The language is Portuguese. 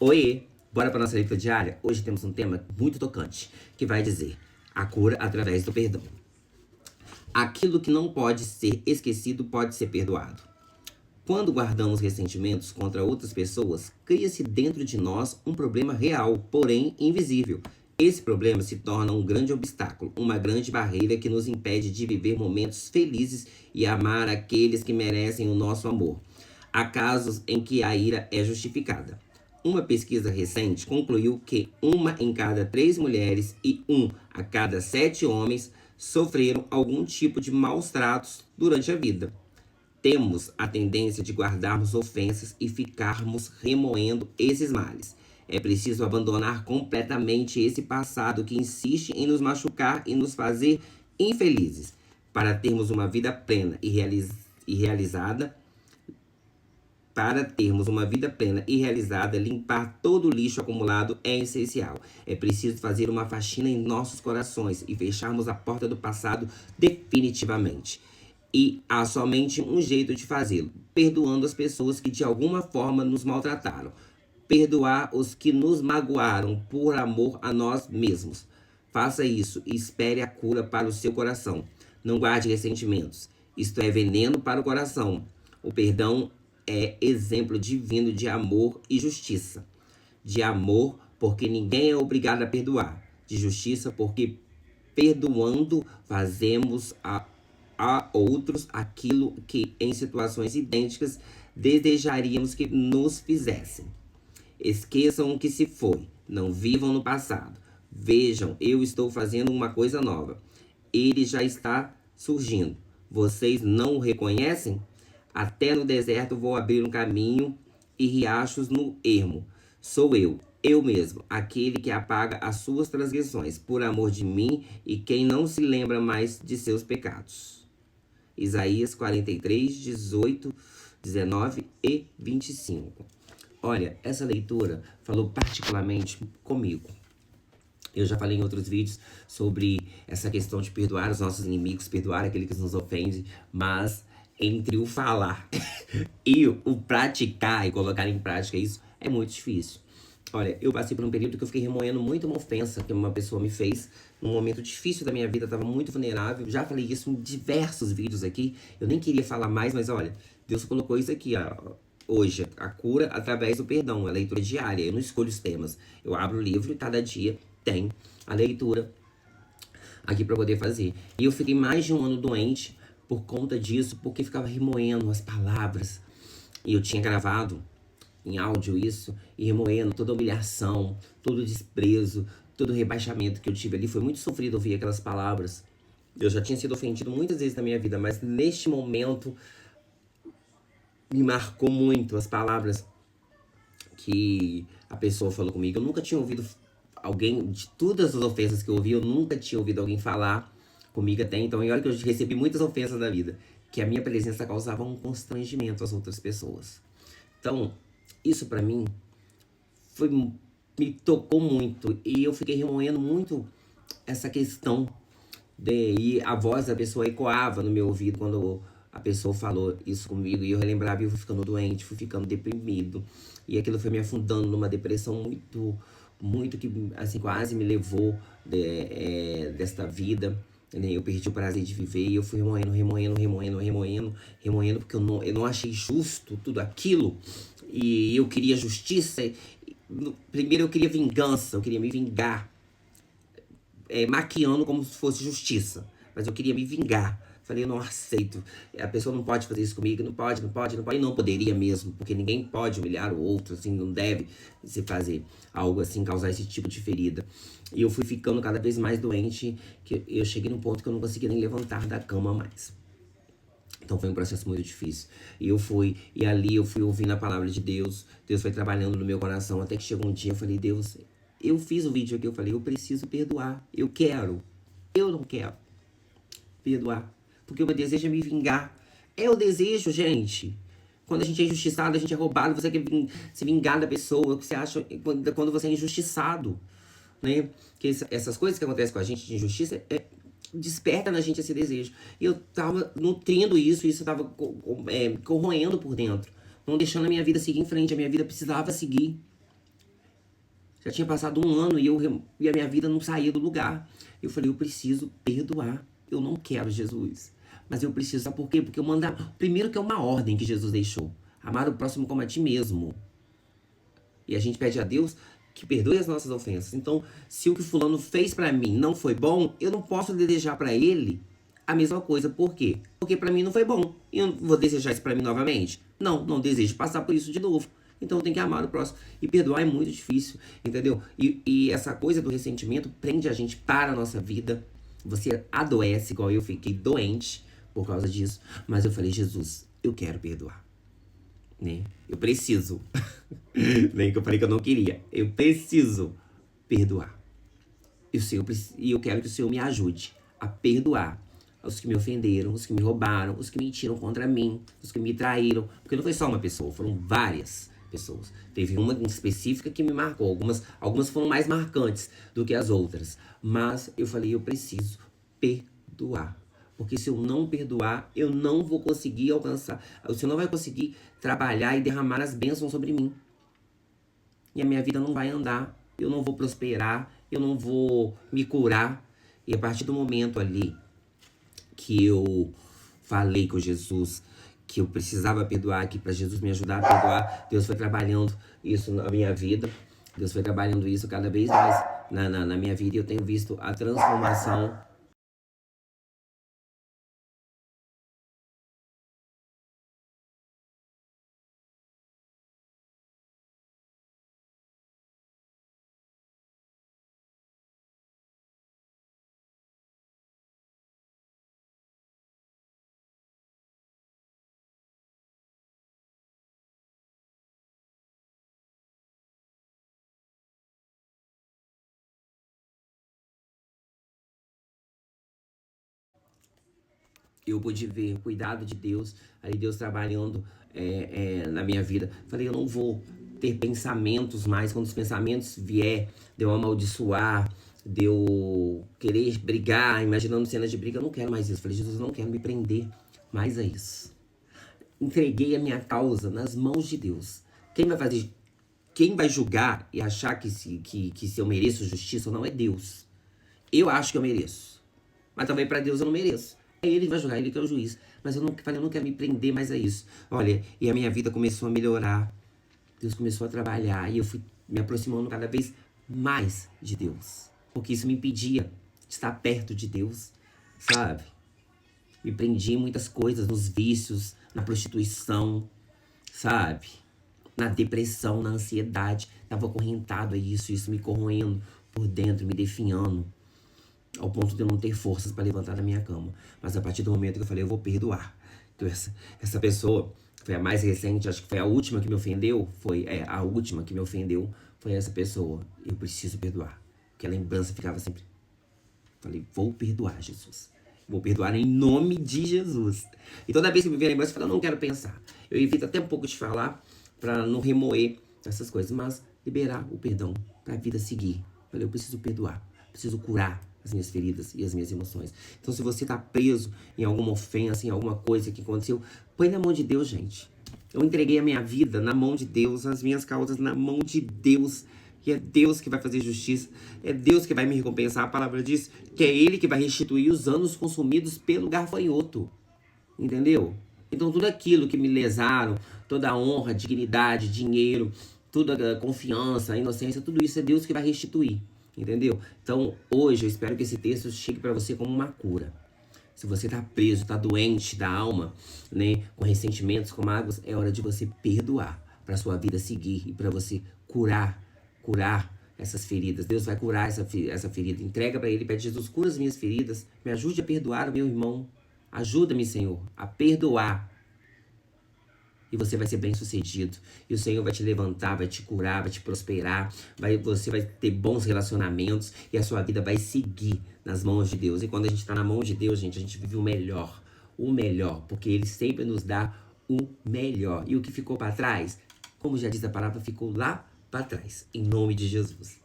Oiê! Bora para nossa leitura diária? Hoje temos um tema muito tocante, que vai dizer a cura através do perdão. Aquilo que não pode ser esquecido pode ser perdoado. Quando guardamos ressentimentos contra outras pessoas, cria-se dentro de nós um problema real, porém invisível. Esse problema se torna um grande obstáculo, uma grande barreira que nos impede de viver momentos felizes e amar aqueles que merecem o nosso amor. Há casos em que a ira é justificada. Uma pesquisa recente concluiu que 1 em cada 3 mulheres e 1 a cada 7 homens sofreram algum tipo de maus tratos durante a vida. Temos a tendência de guardarmos ofensas e ficarmos remoendo esses males. É preciso abandonar completamente esse passado que insiste em nos machucar e nos fazer infelizes, para termos uma vida plena e realizada. Para termos uma vida plena e realizada, limpar todo o lixo acumulado é essencial. É preciso fazer uma faxina em nossos corações e fecharmos a porta do passado definitivamente. E há somente um jeito de fazê-lo: perdoando as pessoas que de alguma forma nos maltrataram. Perdoar os que nos magoaram por amor a nós mesmos. Faça isso e espere a cura para o seu coração. Não guarde ressentimentos. Isto é veneno para o coração. O perdão é exemplo divino de amor e justiça. De amor, porque ninguém é obrigado a perdoar. De justiça, porque perdoando fazemos a outros aquilo que em situações idênticas desejaríamos que nos fizessem. Esqueçam o que se foi, não vivam no passado. Vejam, eu estou fazendo uma coisa nova. Ele já está surgindo. Vocês não o reconhecem? Até no deserto vou abrir um caminho e riachos no ermo. Sou eu mesmo, aquele que apaga as suas transgressões, por amor de mim, e quem não se lembra mais de seus pecados. Isaías 43, 18, 19 e 25. Olha, essa leitura falou particularmente comigo. Eu já falei em outros vídeos sobre essa questão de perdoar os nossos inimigos, perdoar aquele que nos ofende, mas entre o falar e o praticar e colocar em prática isso é muito difícil. Olha, eu passei por um período que eu fiquei remoendo muito uma ofensa que uma pessoa me fez num momento difícil da minha vida, eu estava muito vulnerável. Já falei isso em diversos vídeos aqui, eu nem queria falar mais, mas olha, Deus colocou isso aqui, ó. Hoje, a cura através do perdão, a leitura diária. Eu não escolho os temas. Eu abro o livro e cada dia tem a leitura aqui para poder fazer. E eu fiquei mais de um ano doente por conta disso, porque ficava remoendo as palavras. E eu tinha gravado em áudio isso, e remoendo toda a humilhação, todo o desprezo, todo o rebaixamento que eu tive ali. Foi muito sofrido ouvir aquelas palavras. Eu já tinha sido ofendido muitas vezes na minha vida, mas neste momento me marcou muito as palavras que a pessoa falou comigo. Eu nunca tinha ouvido alguém, de todas as ofensas que eu ouvi, eu nunca tinha ouvido alguém falar comigo até então. E olha que eu recebi muitas ofensas na vida, que a minha presença causava um constrangimento às outras pessoas. Então, isso pra mim me tocou muito. E eu fiquei remoendo muito essa questão e a voz da pessoa ecoava no meu ouvido quando a pessoa falou isso comigo, e eu relembrava e eu fui ficando doente, fui ficando deprimido. E aquilo foi me afundando numa depressão muito que, assim, quase me levou desta vida. Né? Eu perdi o prazer de viver e eu fui remoendo, porque eu não achei justo tudo aquilo. E eu queria justiça. Primeiro eu queria vingança, eu queria me vingar. Maquiando como se fosse justiça. Mas eu queria me vingar. Falei, eu não aceito. A pessoa não pode fazer isso comigo. Não pode. E não poderia mesmo. Porque ninguém pode humilhar o outro, assim. Não deve se fazer algo assim, causar esse tipo de ferida. E eu fui ficando cada vez mais doente. Que eu cheguei num ponto que eu não conseguia nem levantar da cama mais. Então foi um processo muito difícil. E ali eu fui ouvindo a palavra de Deus. Deus foi trabalhando no meu coração. Até que chegou um dia, eu falei, Deus, eu fiz o vídeo aqui, eu falei, eu preciso perdoar. Eu não quero perdoar. Porque o meu desejo é me vingar. É o desejo, gente. Quando a gente é injustiçado, a gente é roubado, você quer se vingar da pessoa. O que você acha quando você é injustiçado? Né? Que essas coisas que acontecem com a gente de injustiça desperta na gente esse desejo. E eu tava nutrindo isso, e isso tava corroendo por dentro. Não deixando a minha vida seguir em frente. A minha vida precisava seguir. Já tinha passado um ano e a minha vida não saía do lugar. Eu falei, eu preciso perdoar. Eu não quero Jesus. Mas eu preciso, sabe por quê? Porque eu mandava. Primeiro que é uma ordem que Jesus deixou. Amar o próximo como a ti mesmo. E a gente pede a Deus que perdoe as nossas ofensas. Então, se o que fulano fez pra mim não foi bom, eu não posso desejar pra ele a mesma coisa. Por quê? Porque pra mim não foi bom. E eu vou desejar isso pra mim novamente? Não, não desejo passar por isso de novo. Então eu tenho que amar o próximo. E perdoar é muito difícil, entendeu? E essa coisa do ressentimento prende a gente para a nossa vida. Você adoece, igual eu fiquei doente por causa disso. Mas eu falei, Jesus, eu quero perdoar. Né? Eu preciso. Nem que eu falei que eu não queria. Eu preciso perdoar. E eu quero que o Senhor me ajude a perdoar os que me ofenderam, os que me roubaram, os que mentiram contra mim, os que me traíram. Porque não foi só uma pessoa, foram várias pessoas. Teve uma específica que me marcou. Algumas foram mais marcantes do que as outras. Mas eu falei, eu preciso perdoar. Porque se eu não perdoar, eu não vou conseguir alcançar. O Senhor não vai conseguir trabalhar e derramar as bênçãos sobre mim. E a minha vida não vai andar. Eu não vou prosperar. Eu não vou me curar. E a partir do momento ali que eu falei com Jesus que eu precisava perdoar, que para Jesus me ajudar a perdoar, Deus foi trabalhando isso na minha vida. Deus foi trabalhando isso cada vez mais na minha vida. E eu tenho visto a transformação. Eu pude ver o cuidado de Deus, aí Deus trabalhando na minha vida. Falei, eu não vou ter pensamentos mais, quando os pensamentos vier, de eu amaldiçoar, de eu querer brigar, imaginando cenas de briga, eu não quero mais isso. Falei, Jesus, eu não quero me prender mais a isso. Entreguei a minha causa nas mãos de Deus. Quem vai fazer, quem vai julgar e achar que se eu mereço justiça ou não é Deus. Eu acho que eu mereço. Mas também para Deus eu não mereço. É Ele que vai julgar, Ele que é o juiz. Mas eu não quero me prender mais a isso. Olha, e a minha vida começou a melhorar. Deus começou a trabalhar. E eu fui me aproximando cada vez mais de Deus. Porque isso me impedia de estar perto de Deus, sabe? Me prendia em muitas coisas, nos vícios, na prostituição, sabe? Na depressão, na ansiedade. Tava acorrentado a isso me corroendo por dentro, me definhando. Ao ponto de eu não ter forças para levantar da minha cama. Mas a partir do momento que eu falei, eu vou perdoar. Então essa pessoa, foi a mais recente, acho que foi a última que me ofendeu, a última que me ofendeu, foi essa pessoa. Eu preciso perdoar. Porque a lembrança ficava sempre. Falei, vou perdoar, Jesus. Vou perdoar em nome de Jesus. E toda vez que me vem a lembrança, eu falo, não quero pensar. Eu evito até um pouco de falar, para não remoer essas coisas, mas liberar o perdão, para a vida seguir. Falei, eu preciso perdoar, preciso curar as minhas feridas e as minhas emoções. Então, se você tá preso em alguma ofensa, em alguma coisa que aconteceu, põe na mão de Deus, gente. Eu entreguei a minha vida na mão de Deus, as minhas causas na mão de Deus. E é Deus que vai fazer justiça. É Deus que vai me recompensar. A palavra diz que é Ele que vai restituir os anos consumidos pelo gafanhoto. Entendeu? Então tudo aquilo que me lesaram, toda a honra, dignidade, dinheiro, toda a confiança, a inocência, tudo isso é Deus que vai restituir. Entendeu? Então hoje eu espero que esse texto chegue para você como uma cura. Se você tá preso, tá doente da alma, né, com ressentimentos, com mágoas, é hora de você perdoar, para sua vida seguir e para você curar essas feridas. Deus vai curar essa ferida. Entrega para Ele, pede, Jesus, cura as minhas feridas, me ajude a perdoar o meu irmão. Ajuda-me, Senhor, a perdoar. E você vai ser bem sucedido. E o Senhor vai te levantar, vai te curar, vai te prosperar. Você vai ter bons relacionamentos. E a sua vida vai seguir nas mãos de Deus. E quando a gente está na mão de Deus, gente, a gente vive o melhor. O melhor. Porque Ele sempre nos dá o melhor. E o que ficou para trás, como já diz a palavra, ficou lá para trás. Em nome de Jesus.